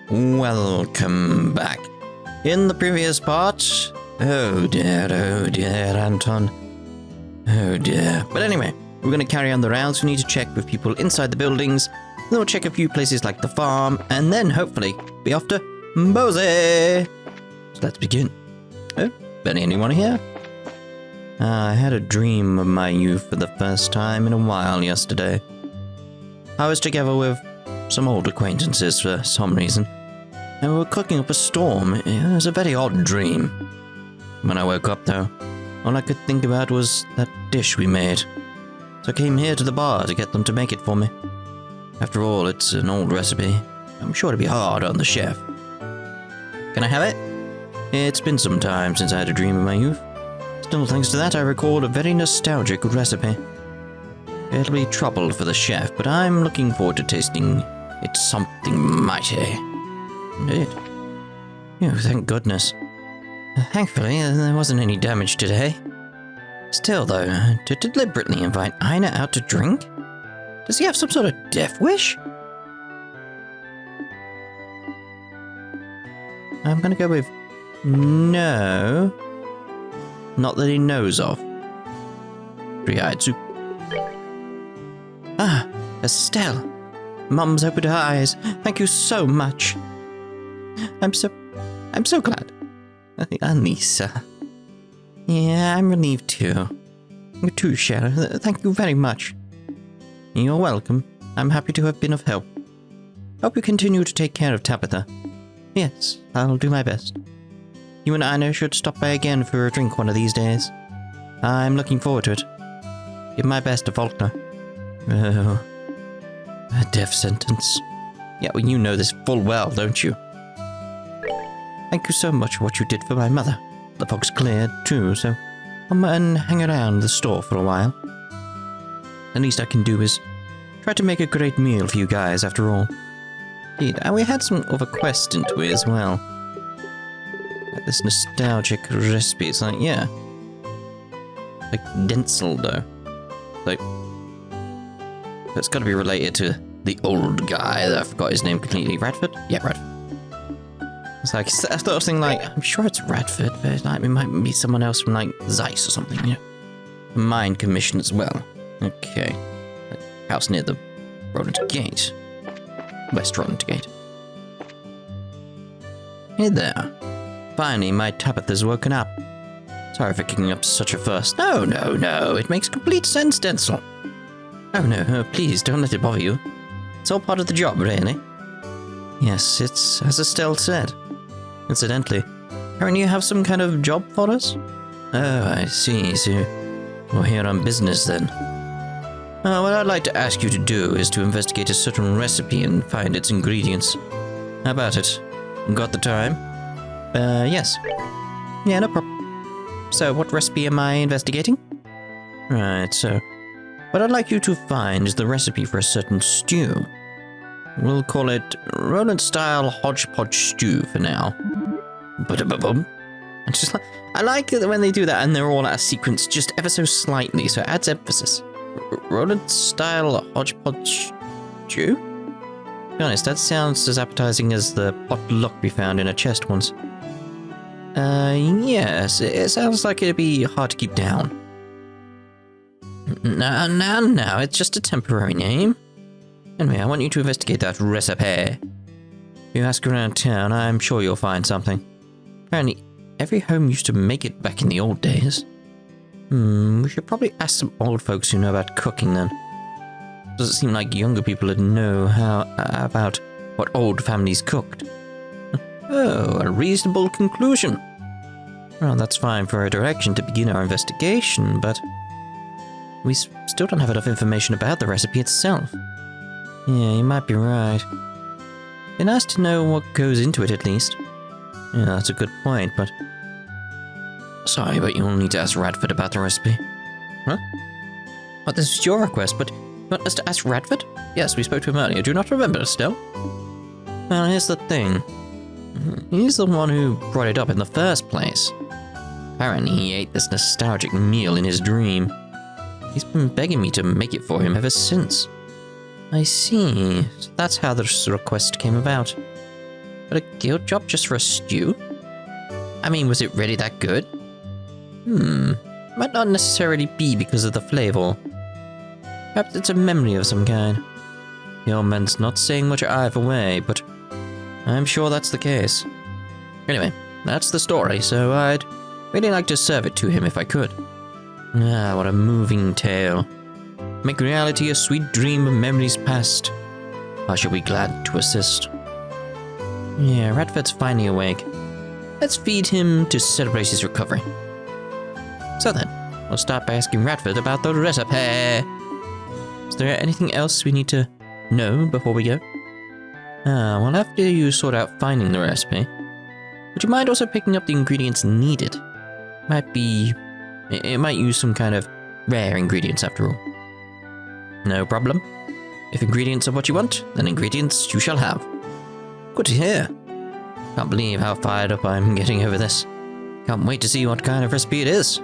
Welcome back. In the previous part... Oh dear, Anton. Oh dear. But anyway, we're going to carry on the rounds. We need to check with people inside the buildings. Then we'll check a few places like the farm. And then, hopefully, be off to Bose. So let's begin. Oh, anyone here? I had a dream of my youth for the first time in a while yesterday. I was together with some old acquaintances for some reason, and we were cooking up a storm. It was a very odd dream. When I woke up, though, all I could think about was that dish we made. So I came here to the bar to get them to make it for me. After all, it's an old recipe. I'm sure to be hard on the chef. Can I have it? It's been some time since I had a dream of my youth. Still, thanks to that, I recall a very nostalgic recipe. It'll be trouble for the chef, but I'm looking forward to tasting it something mighty. Indeed. Oh, thank goodness. Thankfully, there wasn't any damage today. Still, though, to deliberately invite Ina out to drink? Does he have some sort of death wish? I'm gonna go with no. Not that he knows of. Three-eyed soup. Ah, Estelle. Mum's opened her eyes. Thank you so much. I'm so glad. Anissa. Yeah, I'm relieved too. You too, Cheryl. Thank you very much. You're welcome. I'm happy to have been of help. Hope you continue to take care of Tabitha. Yes, I'll do my best. You and Ina should stop by again for a drink one of these days. I'm looking forward to it. Give my best to Faulkner. Oh, a death sentence. Yeah, well, you know this full well, don't you? Thank you so much for what you did for my mother. The fog's cleared, too, so come and hang around the store for a while. The least I can do is try to make a great meal for you guys, after all. Indeed, and we had some other quests into it as well. Like this nostalgic recipe, it's like, yeah. Like Denzel, though. Like, it's got to be related to the old guy that I forgot his name completely. Radford? Yeah, Radford. It's like, I thought I was thinking like, I'm sure it's Radford, but it's like, it might be someone else from like Zeiss or something, you know. A mine commission as well. Okay. House near the Roland Gate. West Roland Gate. Hey there. Finally, my Tabitha's woken up. Sorry for kicking up such a fuss. No. It makes complete sense, Denzel. Oh no, please don't let it bother you. It's all part of the job, really. Yes, it's as Estelle said. Incidentally, apparently you have some kind of job for us? Oh, I see, so we're here on business then. What I'd like to ask you to do is to investigate a certain recipe and find its ingredients. How about it? Got the time? Yes. Yeah, no problem. So, what recipe am I investigating? Right, so what I'd like you to find is the recipe for a certain stew. We'll call it Roland-style hodgepodge stew for now. Ba-da-ba-bum. I like it when they do that and they're all out of sequence just ever so slightly, so it adds emphasis. Roland-style hodgepodge stew? To be honest, that sounds as appetizing as the potluck we found in a chest once. Yes, it sounds like it'd be hard to keep down. No, it's just a temporary name. Anyway, I want you to investigate that recipe. If you ask around town, I'm sure you'll find something. Apparently, every home used to make it back in the old days. We should probably ask some old folks who know about cooking then. Doesn't seem like younger people would know about what old families cooked. Oh, a reasonable conclusion. Well, that's fine for a direction to begin our investigation, but we still don't have enough information about the recipe itself. Yeah, you might be right. It'd be nice to know what goes into it at least. Yeah, that's a good point, but... Sorry, but you'll need to ask Radford about the recipe. Huh? Well, this is your request, but you want us to ask Radford? Yes, we spoke to him earlier. Do you not remember, Estelle? Well, here's the thing. He's the one who brought it up in the first place. Apparently, he ate this nostalgic meal in his dream. He's been begging me to make it for him ever since. I see. So that's how this request came about. But a guild job just for a stew? I mean, was it really that good? Might not necessarily be because of the flavor. Perhaps it's a memory of some kind. The old man's not saying much either way, but I'm sure that's the case. Anyway, that's the story, so I'd really like to serve it to him if I could. Ah, what a moving tale. Make reality a sweet dream of memories past. I shall be glad to assist. Yeah, Radford's finally awake. Let's feed him to celebrate his recovery. So then, we'll start by asking Radford about the recipe. Is there anything else we need to know before we go? Well, after you sort out finding the recipe, would you mind also picking up the ingredients needed? It might use some kind of rare ingredients after all. No problem. If ingredients are what you want, then ingredients you shall have. Good to hear. Can't believe how fired up I'm getting over this. Can't wait to see what kind of recipe it is.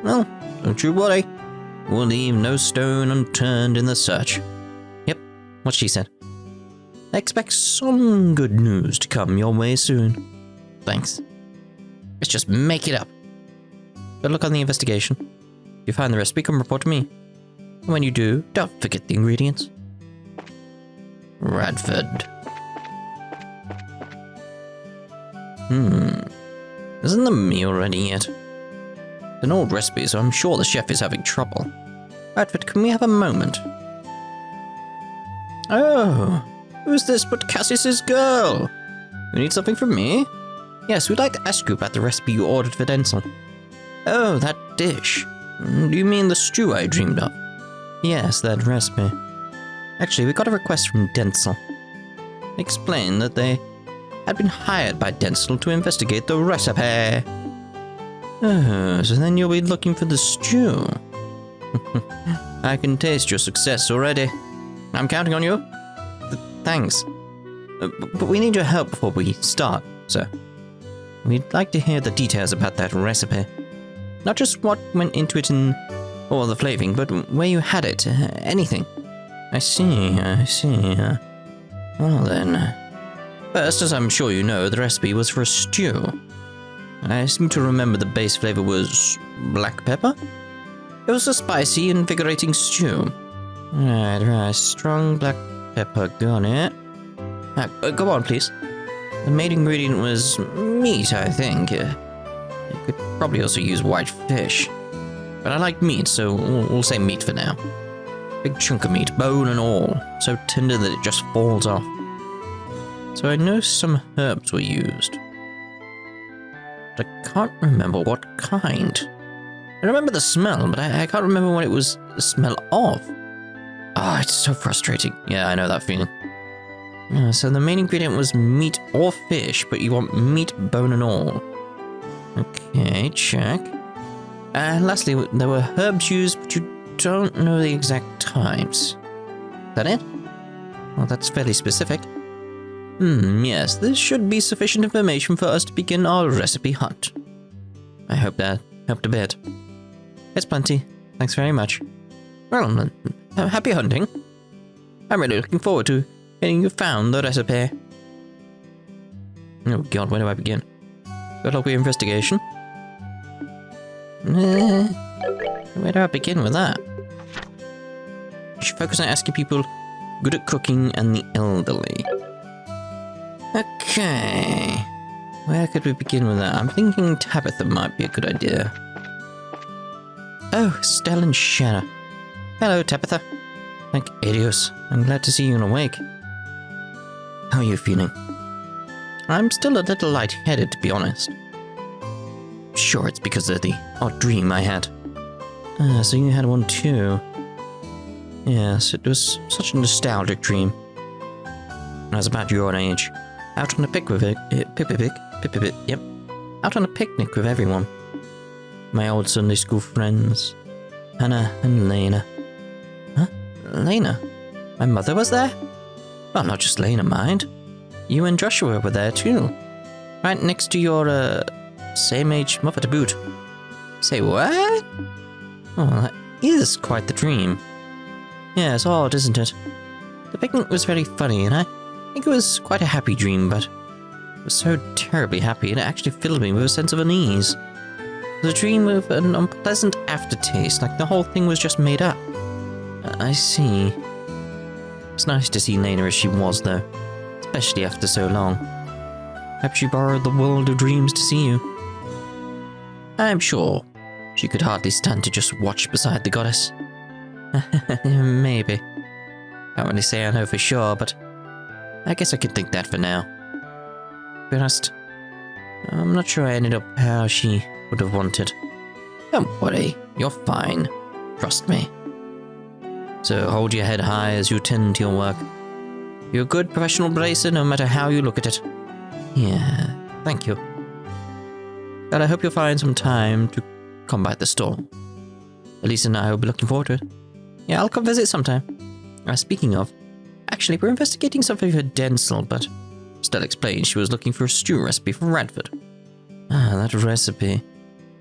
Well, don't you worry. We'll leave no stone unturned in the search. Yep, what she said. I expect some good news to come your way soon. Thanks. Let's just make it up. Good luck on the investigation. If you find the recipe, come report to me. And when you do, don't forget the ingredients. Radford. Isn't the meal ready yet? It's an old recipe, so I'm sure the chef is having trouble. Radford, can we have a moment? Oh, who's this but Cassius's girl? You need something from me? Yes, we'd like to ask you about the recipe you ordered for Denzel. Oh, that dish. Do you mean the stew I dreamed of? Yes, that recipe. Actually, we got a request from Denzel. They explained that they had been hired by Denzel to investigate the recipe. Oh, so then you'll be looking for the stew. I can taste your success already. I'm counting on you. Thanks. But we need your help before we start, sir. We'd like to hear the details about that recipe. Not just what went into it and all the flavoring, but where you had it, anything. I see. Well then. First, as I'm sure you know, the recipe was for a stew. I seem to remember the base flavor was black pepper. It was a spicy, invigorating stew. Right, strong black pepper, got it. Go on, please. The main ingredient was meat, I think. You could probably also use white fish. But I like meat, so we'll say meat for now. Big chunk of meat, bone and all, so tender that it just falls off. So I know some herbs were used. But I can't remember what kind. I remember the smell, but I can't remember what it was the smell of. It's so frustrating. Yeah, I know that feeling. So the main ingredient was meat or fish, but you want meat, bone and all. Okay, check. And lastly, there were herbs used, but you don't know the exact types. Is that it? Well, that's fairly specific. Yes, this should be sufficient information for us to begin our recipe hunt. I hope that helped a bit. It's plenty. Thanks very much. Well, happy hunting. I'm really looking forward to getting you found the recipe. Oh god, where do I begin? Good luck with your investigation. Where do I begin with that? You should focus on asking people good at cooking and the elderly. Okay. Where could we begin with that? I'm thinking Tabitha might be a good idea. Oh, Estelle and Shanna. Hello, Tabitha. Thank Adios. I'm glad to see you awake. How are you feeling? I'm still a little lightheaded, to be honest. Sure, it's because of the odd dream I had. So you had one too. Yes, it was such a nostalgic dream. I was about your age, out on a picnic out on a picnic with everyone. My old Sunday school friends, Hannah and Lena. Huh? Lena? My mother was there? Well, not just Lena, mind. You and Joshua were there too. Right next to your, same age mother to boot. Say what? Oh, that is quite the dream. Yeah, it's odd, isn't it? The picnic was very funny, and I think it was quite a happy dream, but I was so terribly happy, and it actually filled me with a sense of unease. It was a dream with an unpleasant aftertaste, like the whole thing was just made up. I see. It's nice to see Lena as she was, though, especially after so long. Perhaps she borrowed the world of dreams to see you. I'm sure she could hardly stand to just watch beside the goddess. Maybe. Can't really say I know for sure, but I guess I could think that for now. To be honest, I'm not sure I ended up how she would have wanted. Don't worry, you're fine. Trust me. So hold your head high as you tend to your work. You're a good professional bracer no matter how you look at it. Yeah, thank you. But I hope you'll find some time to come by the store. Elisa and I will be looking forward to it. Yeah, I'll come visit sometime. Speaking of, actually, we're investigating something for Denzel, but Estelle explained she was looking for a stew recipe from Radford. That recipe.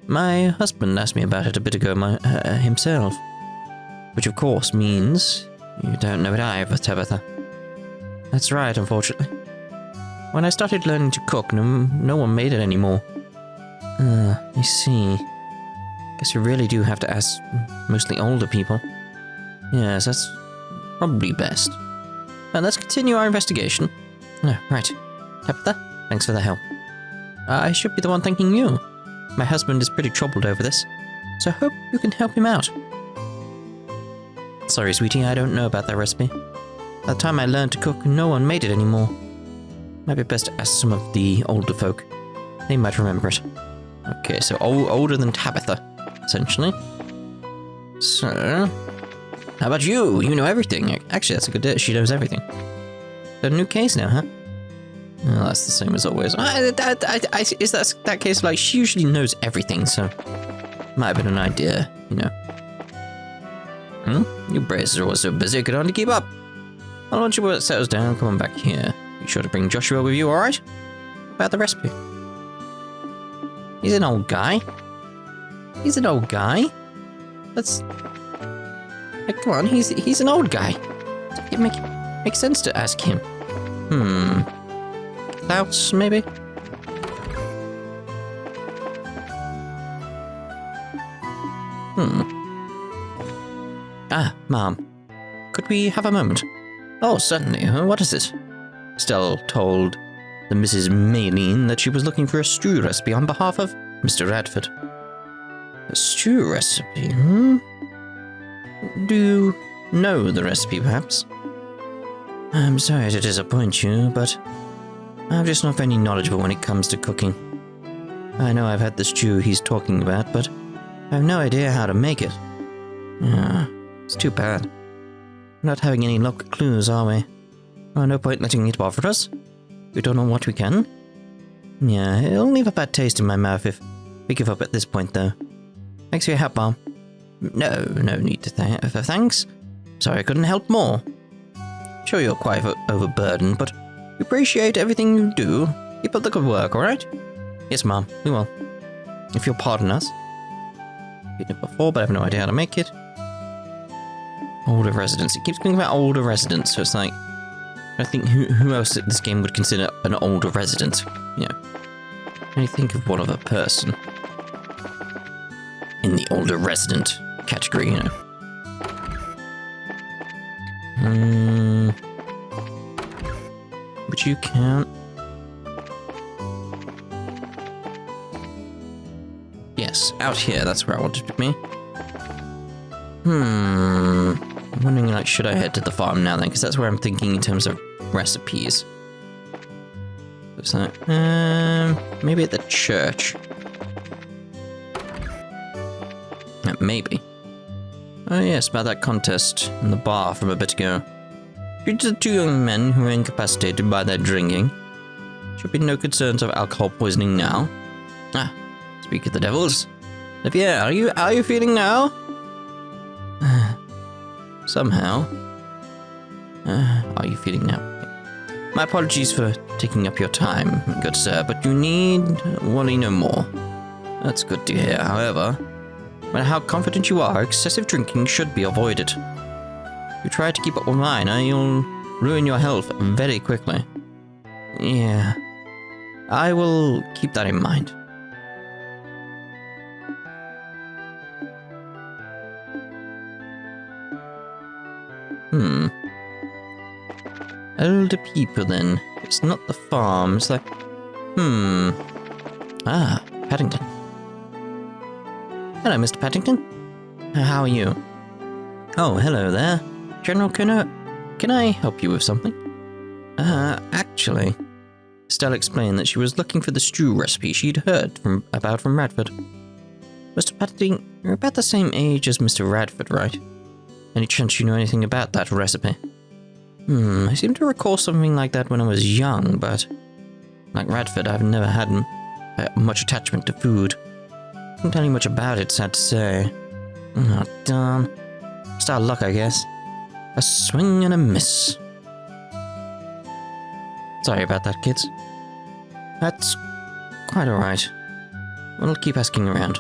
My husband asked me about it a bit ago himself. Which of course means you don't know it either, Tabitha. That's right, unfortunately. When I started learning to cook, no one made it anymore. I see. Guess you really do have to ask mostly older people. Yes, that's probably best. But let's continue our investigation. Right. Tabitha, thanks for the help. I should be the one thanking you. My husband is pretty troubled over this, so I hope you can help him out. Sorry, sweetie, I don't know about that recipe. By the time I learned to cook, no one made it anymore. Might be best to ask some of the older folk. They might remember it. Okay, so older than Tabitha, essentially. So, how about you? You know everything. Actually, that's a good dish. She knows everything. Got a new case now, huh? Well, that's the same as always. Is that case like she usually knows everything, so might have been an idea, you know. You bracers are always so busy I could hardly keep up. Well, once your work settles down, come on back here. Be sure to bring Joshua with you, alright? About the recipe. He's an old guy. He's an old guy. Let's... Hey, come on, he's an old guy. It makes sense to ask him. Klaus, maybe? Mom. Could we have a moment? Oh, certainly. What is it? Estelle told the Mrs. Maylene that she was looking for a stew recipe on behalf of Mr. Radford. A stew recipe, Do you know the recipe, perhaps? I'm sorry to disappoint you, but I'm just not very knowledgeable when it comes to cooking. I know I've had the stew he's talking about, but I have no idea how to make it. It's too bad. We're not having any luck with clues, are we? Oh, no point letting it bother us. We don't know what we can. Yeah, it'll leave a bad taste in my mouth if we give up at this point, though. Thanks for your help, Mom. No need to thanks. Sorry I couldn't help more. Sure you're quite overburdened, but we appreciate everything you do. Keep up the good work, alright? Yes, Mom, we will. If you'll pardon us. I've eaten it before, but I have no idea how to make it. Older residents. It keeps thinking about older residents, so it's like... I think who else this game would consider an older resident? You know. Can you think of one other person in the older resident category, you know? Would you count? Yes, out here, that's where I wanted to be. I'm wondering, like, should I head to the farm now then? Because that's where I'm thinking in terms of recipes. Looks like, maybe at the church. Maybe. Oh yes, about that contest in the bar from a bit ago. Due to the two young men who were incapacitated by their drinking, should be no concerns of alcohol poisoning now. Speak of the devils. Olivia, how are you feeling now? Somehow. How are you feeling now? My apologies for taking up your time, good sir, but you need worry no more. That's good to hear, however. No matter how confident you are, excessive drinking should be avoided. If you try to keep up with mine, you'll ruin your health very quickly. Yeah. I will keep that in mind. Older people then. It's not the farm, it's like... Ah, Paddington. Hello, Mr. Paddington. How are you? Oh, hello there. General, can I help you with something? Actually... Estelle explained that she was looking for the stew recipe she'd heard about from Radford. Mr. Paddington, you're about the same age as Mr. Radford, right? Any chance you know anything about that recipe? I seem to recall something like that when I was young, but... Like Radford, I've never had much attachment to food. Couldn't tell you much about it, sad to say. Oh, darn. Just our luck, I guess. A swing and a miss. Sorry about that, kids. That's quite alright. I'll keep asking around.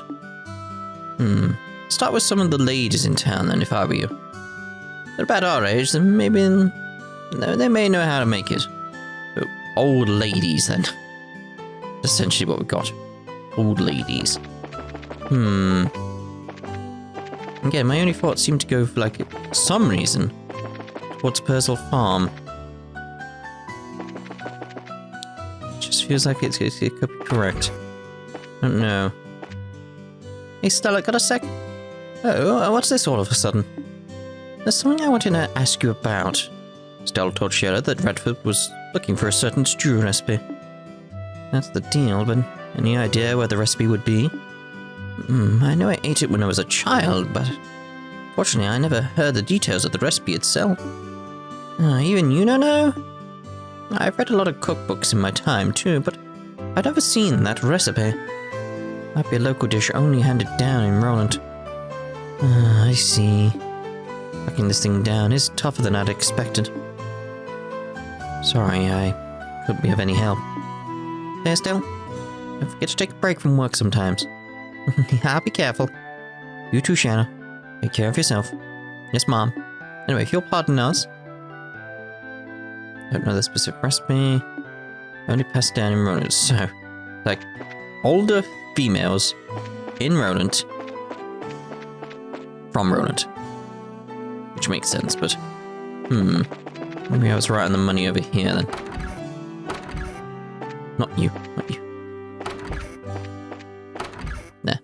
Start with some of the ladies in town then, if I were you. They're about our age, then maybe... they may know how to make it. So, old ladies, then. That's essentially what we've got. Old ladies. Again, my only thoughts seem to go for, like, some reason towards Purcell Farm. Just feels like it could be correct. I don't know. Hey, Stella, got a sec? Oh, what's this all of a sudden? There's something I wanted to ask you about. Stella told Sheila that Radford was looking for a certain stew recipe. That's the deal, but any idea where the recipe would be? I know I ate it when I was a child, but fortunately I never heard the details of the recipe itself. Even you don't know? I've read a lot of cookbooks in my time too, but I've never seen that recipe. Might be a local dish only handed down in Roland. I see. Tracking this thing down is tougher than I'd expected. Sorry, I couldn't be of any help. Hey, Estelle, don't forget to take a break from work sometimes. Yeah, be careful. You too, Shanna. Take care of yourself. Yes, Mom. Anyway, if you'll pardon us. Don't know the specific recipe. Only passed down in Roland. So, like, older females in Roland from Roland. Which makes sense, but... maybe I was right on the money over here, then. Not you. Nah.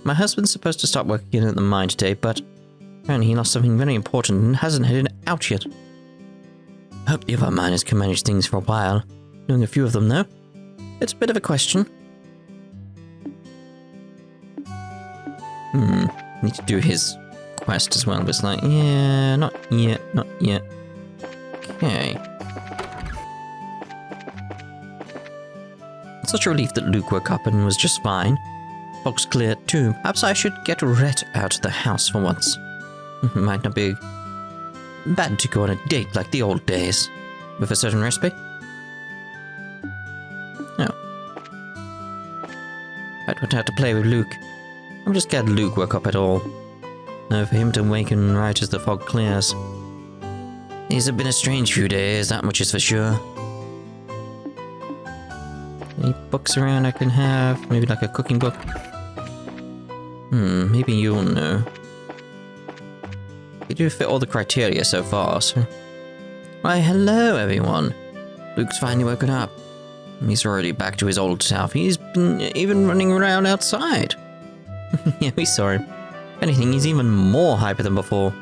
My husband's supposed to start working at the mine today, but apparently he lost something very important and hasn't headed out yet. I hope the other miners can manage things for a while. Knowing a few of them, though, it's a bit of a question. Need to do his quest as well, but it's like, yeah, not yet. Okay. It's such a relief that Luke woke up and was just fine. Fog's clear too. Perhaps I should get Rhett out of the house for once. Might not be bad to go on a date like the old days. With a certain recipe. No. I'd want to have to play with Luke. I'm just glad Luke woke up at all. No, for him to waken right as the fog clears. These have been a strange few days, that much is for sure. Any books around I can have? Maybe like a cooking book? Maybe you'll know. You do fit all the criteria so far, so... Why, hello everyone. Luke's finally woken up. He's already back to his old self. He's been even running around outside. Yeah, we saw him. If anything, he's even more hyper than before.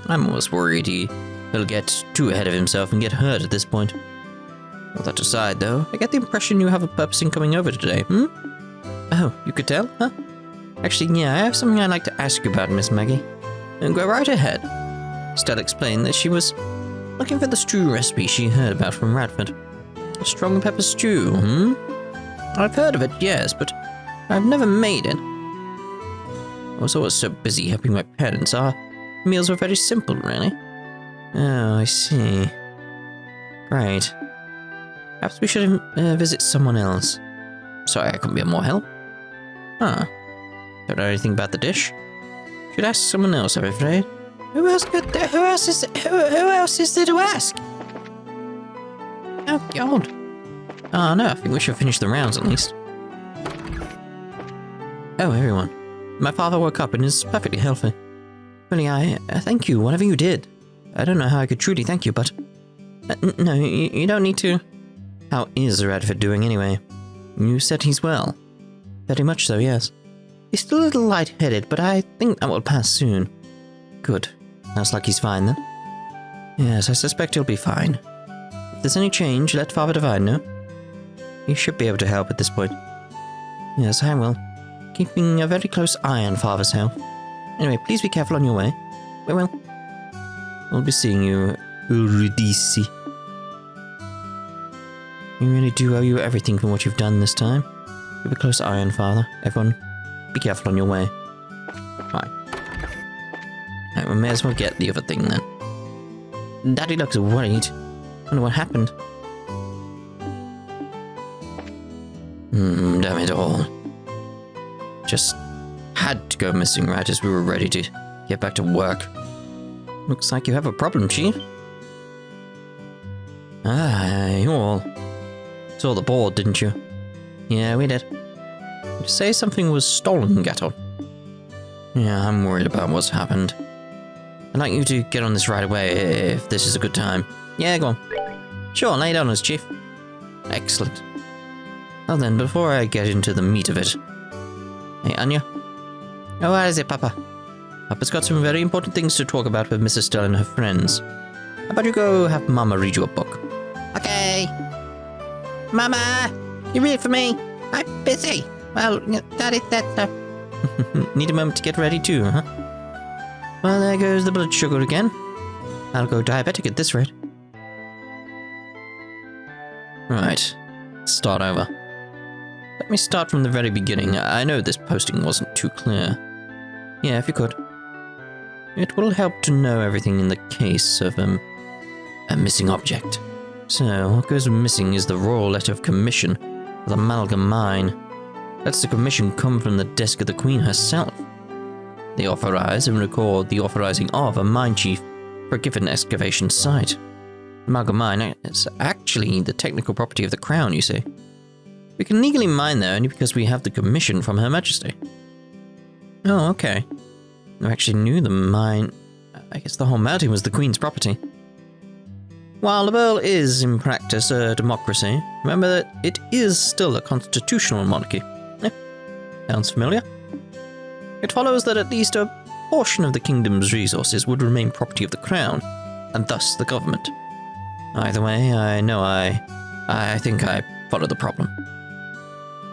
I'm almost worried he'll get too ahead of himself and get hurt at this point. All that aside, though, I get the impression you have a purpose in coming over today, Oh, you could tell, huh? Actually, yeah, I have something I'd like to ask you about, Miss Maggie. And go right ahead. Estelle explained that she was looking for the stew recipe she heard about from Radford. A strong pepper stew, I've heard of it, yes, but I've never made it. I was always so busy helping my parents. Our meals were very simple, really. Oh, I see. Right. Perhaps we should visit someone else. Sorry, I couldn't be of more help. Huh. Don't know anything about the dish? Should ask someone else, I'm afraid. Who else is there to ask? Oh, God. No, I think we should finish the rounds at least. Oh, everyone. My father woke up and is perfectly healthy. Really, I thank you, whatever you did. I don't know how I could truly thank you, but... no, you don't need to... How is Radford doing anyway? You said he's well. Very much so, yes. He's still a little light-headed, but I think that will pass soon. Good. Sounds like he's fine then. Yes, I suspect he'll be fine. If there's any change, let Father Divine know. He should be able to help at this point. Yes, I will. Keeping a very close eye on Father's health. Anyway, please be careful on your way. We will. We'll be seeing you, Eurydice. We really do owe you everything for what you've done this time. Keep a close eye on Father. Everyone, be careful on your way. Right. Right, we may as well get the other thing then. Daddy looks worried. Wonder what happened. Damn it all. Just had to go missing right as we were ready to get back to work. Looks like you have a problem, Chief. You all saw the board, didn't you? Yeah, we did. Did you say something was stolen, Gato? Yeah, I'm worried about what's happened. I'd like you to get on this right away if this is a good time. Yeah, go on. Sure, lay it on us, Chief. Excellent. Well then, before I get into the meat of it... Hey, Anya? Oh, what is it, Papa? Papa's got some very important things to talk about with Mrs. Estelle and her friends. How about you go have Mama read you a book? Okay. Mama, you read for me? I'm busy. Well, Daddy said so. Need a moment to get ready too, huh? Well, there goes the blood sugar again. I'll go diabetic at this rate. Right. Start over. Let me start from the very beginning. I know this posting wasn't too clear. Yeah, if you could. It will help to know everything in the case of, a missing object. So, what goes missing is the royal letter of commission for the Amalgam Mine. That's the commission come from the desk of the Queen herself. They authorize and record the authorizing of a mine chief for a given excavation site. Amalgam Mine is actually the technical property of the Crown, you see. We can legally mine there only because we have the commission from Her Majesty. Oh, okay. I actually knew the mine... I guess the whole mountain was the Queen's property. While Liberl is, in practice, a democracy, remember that it is still a constitutional monarchy. Sounds familiar? It follows that at least a portion of the kingdom's resources would remain property of the Crown, and thus the government. Either way, I know I think I follow the problem.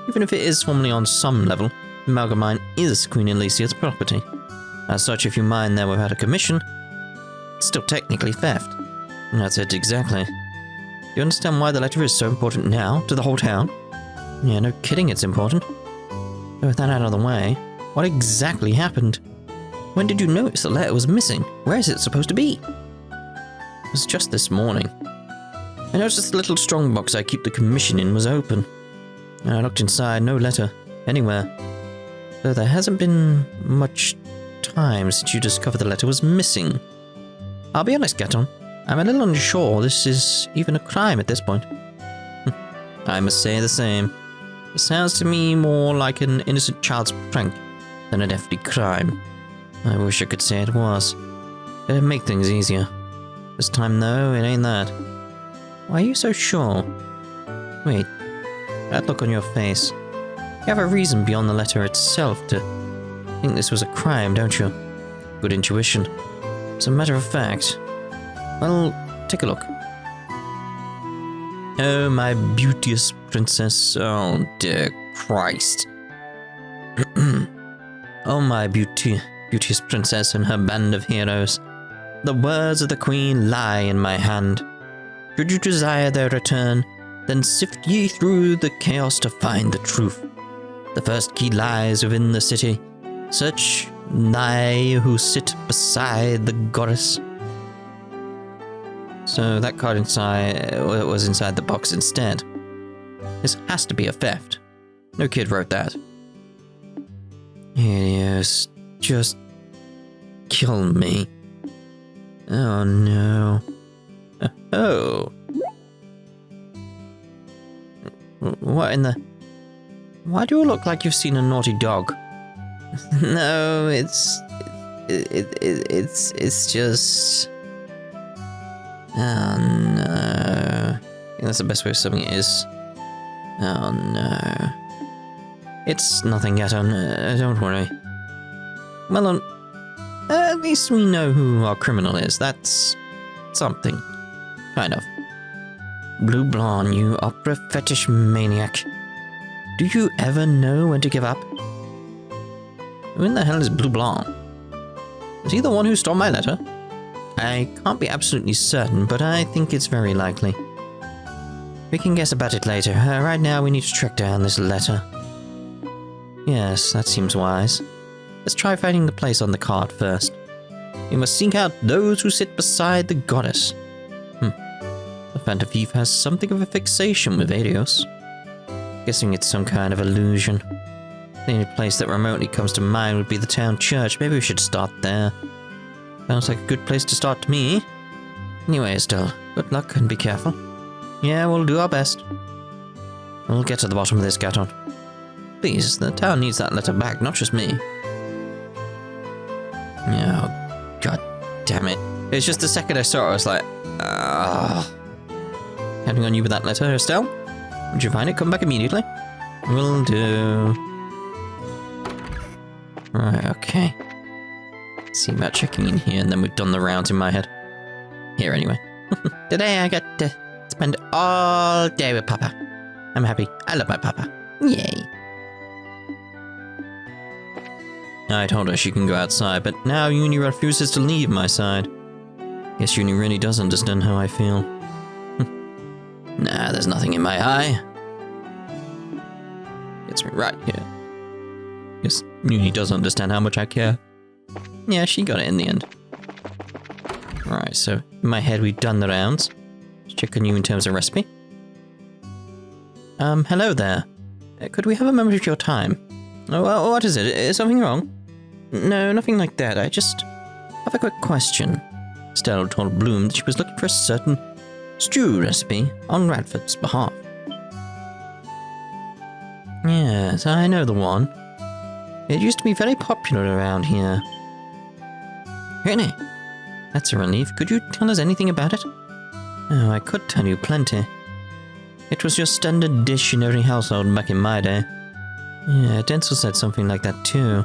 Even if it is formally on some level, Amalgam Mine is Queen Alicia's property. As such, if you mine there without a commission, it's still technically theft. That's it, exactly. Do you understand why the letter is so important now, to the whole town? Yeah, no kidding it's important. So with that out of the way, what exactly happened? When did you notice the letter was missing? Where is it supposed to be? It was just this morning. I noticed the little strongbox I keep the commission in was open. And I looked inside, no letter, anywhere. Though there hasn't been much time since you discovered the letter was missing. I'll be honest, Gaton, I'm a little unsure this is even a crime at this point. I must say the same. It sounds to me more like an innocent child's prank than a deadly crime. I wish I could say it was. It'd make things easier. This time though, it ain't that. Why are you so sure? Wait. That look on your face. You have a reason beyond the letter itself to think this was a crime, don't you? Good intuition. As a matter of fact. Well, take a look. Oh, my beauteous princess. Oh, dear Christ. Oh, my beauteous princess and her band of heroes. The words of the Queen lie in my hand. Should you desire their return, then sift ye through the chaos to find the truth. The first key lies within the city. Search thy who sit beside the goddess. So that card inside was inside the box instead. This has to be a theft. No kid wrote that. Yes, just kill me. Oh no. Oh. What in the... Why do you look like you've seen a naughty dog? No, it's just... Oh no. I think that's the best way of summing it is. Oh no. It's nothing yet, don't worry. Well, at least we know who our criminal is. That's something. Kind of. Blue Blonde, you opera fetish maniac. Do you ever know when to give up? Who in the hell is Blue Blonde? Is he the one who stole my letter? I can't be absolutely certain, but I think it's very likely. We can guess about it later. Right now we need to track down this letter. Yes, that seems wise. Let's try finding the place on the card first. We must seek out those who sit beside the goddess. The Phantom Thief has something of a fixation with Adios. Guessing it's some kind of illusion. The only place that remotely comes to mind would be the town church. Maybe we should start there. Sounds like a good place to start to me. Anyway, Estelle, good luck and be careful. Yeah, we'll do our best. We'll get to the bottom of this, Gaton. Please, the town needs that letter back, not just me. Oh, god damn it. It's just the second I saw it, I was like, Counting on you with that letter, Estelle. Would you find it? Come back immediately. Will do. Right, okay. See about checking in here, and then we've done the rounds in my head. Here, anyway. Today I get to spend all day with Papa. I'm happy. I love my Papa. Yay. I told her she can go outside, but now Uni refuses to leave my side. Guess Uni really does understand how I feel. Nah, there's nothing in my eye. Gets me right here. Guess Uni does understand how much I care. Yeah, she got it in the end. Right, so in my head we've done the rounds. Let's check on you in terms of recipe. Hello there. Could we have a moment of your time? Oh, what is it? Is something wrong? No, nothing like that. I just have a quick question. Estelle told Bloom that she was looking for a certain stew recipe on Radford's behalf. Yes, I know the one. It used to be very popular around here. Really? That's a relief. Could you tell us anything about it? Oh, I could tell you plenty. It was your standard dish in every household back in my day. Yeah, Denzel said something like that too.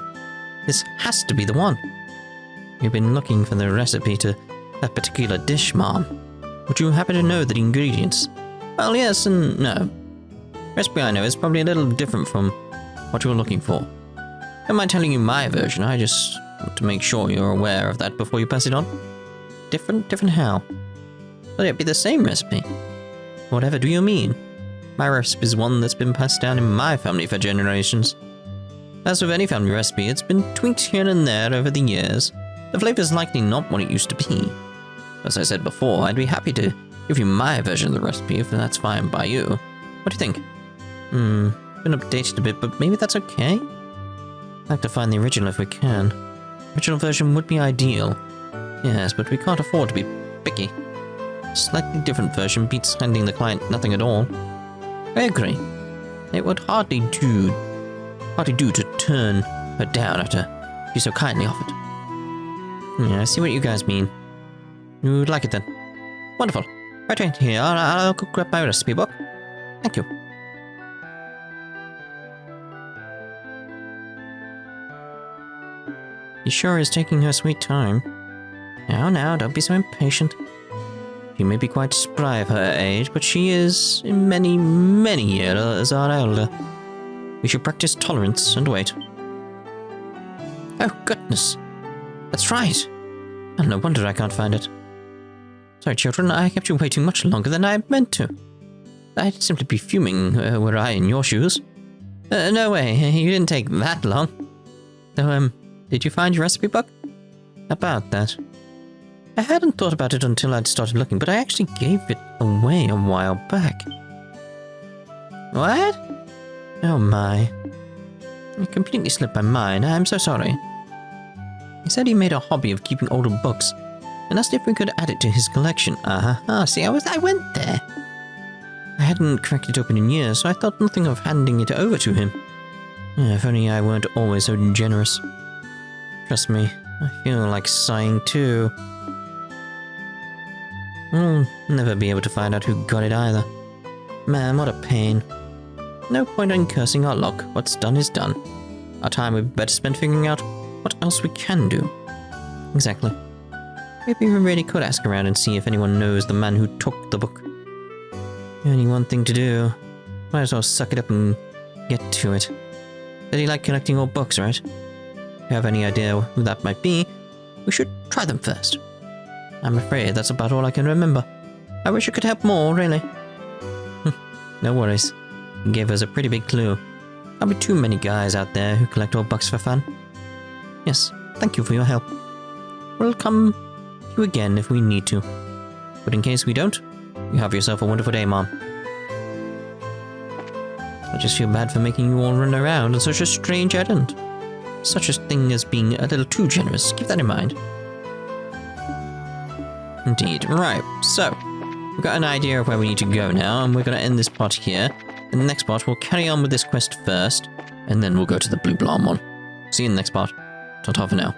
This has to be the one. We've been looking for the recipe to that particular dish, Mom. Would you happen to know the ingredients? Well, yes and no. Recipe I know is probably a little different from what you're looking for. Don't mind telling you my version, I just want to make sure you're aware of that before you pass it on. Different how? Will it be the same recipe? Whatever do you mean? My recipe is one that's been passed down in my family for generations. As with any family recipe, it's been tweaked here and there over the years. The flavor's likely not what it used to be. As I said before, I'd be happy to give you my version of the recipe if that's fine by you. What do you think? Been updated a bit, but maybe that's okay? I'd like to find the original if we can. Original version would be ideal. Yes, but we can't afford to be picky. A slightly different version beats handing the client nothing at all. I agree. It would hardly do to turn her down after she so kindly offered. Yeah, I see what you guys mean. You would like it then? Wonderful. Right here, I'll go grab my recipe book. Thank you. She sure is taking her sweet time. Now, don't be so impatient. She may be quite spry of her age, but she is many, many years our elder. We should practice tolerance and wait. Oh, goodness. That's right. And no wonder I can't find it. Sorry, children, I kept you waiting much longer than I meant to. I'd simply be fuming were I in your shoes. No way, you didn't take that long. So, did you find your recipe book? About that. I hadn't thought about it until I'd started looking, but I actually gave it away a while back. What? Oh my. It completely slipped my mind. I'm so sorry. He said he made a hobby of keeping older books, and asked if we could add it to his collection. See, I went there. I hadn't cracked it open in years, so I thought nothing of handing it over to him. Yeah, if only I weren't always so generous. Trust me, I feel like sighing too. I'll never be able to find out who got it either. Man, what a pain. No point in cursing our luck. What's done is done. Our time would be better spent figuring out what else we can do. Exactly. Maybe we really could ask around and see if anyone knows the man who took the book. Only one thing to do. Might as well suck it up and get to it. Said he liked collecting old books, right? If you have any idea who that might be, we should try them first. I'm afraid that's about all I can remember. I wish I could help more, really. No worries. You gave us a pretty big clue. There'll be too many guys out there who collect old books for fun. Yes, thank you for your help. We'll come to you again if we need to. But in case we don't, you have yourself a wonderful day, Mom. I just feel bad for making you all run around on such a strange errand. Such a thing as being a little too generous. Keep that in mind. Indeed. Right, so we've got an idea of where we need to go now, and we're going to end this part here. In the next part, we'll carry on with this quest first, and then we'll go to the Blue Blom one. See you in the next part. Ta-ta for now.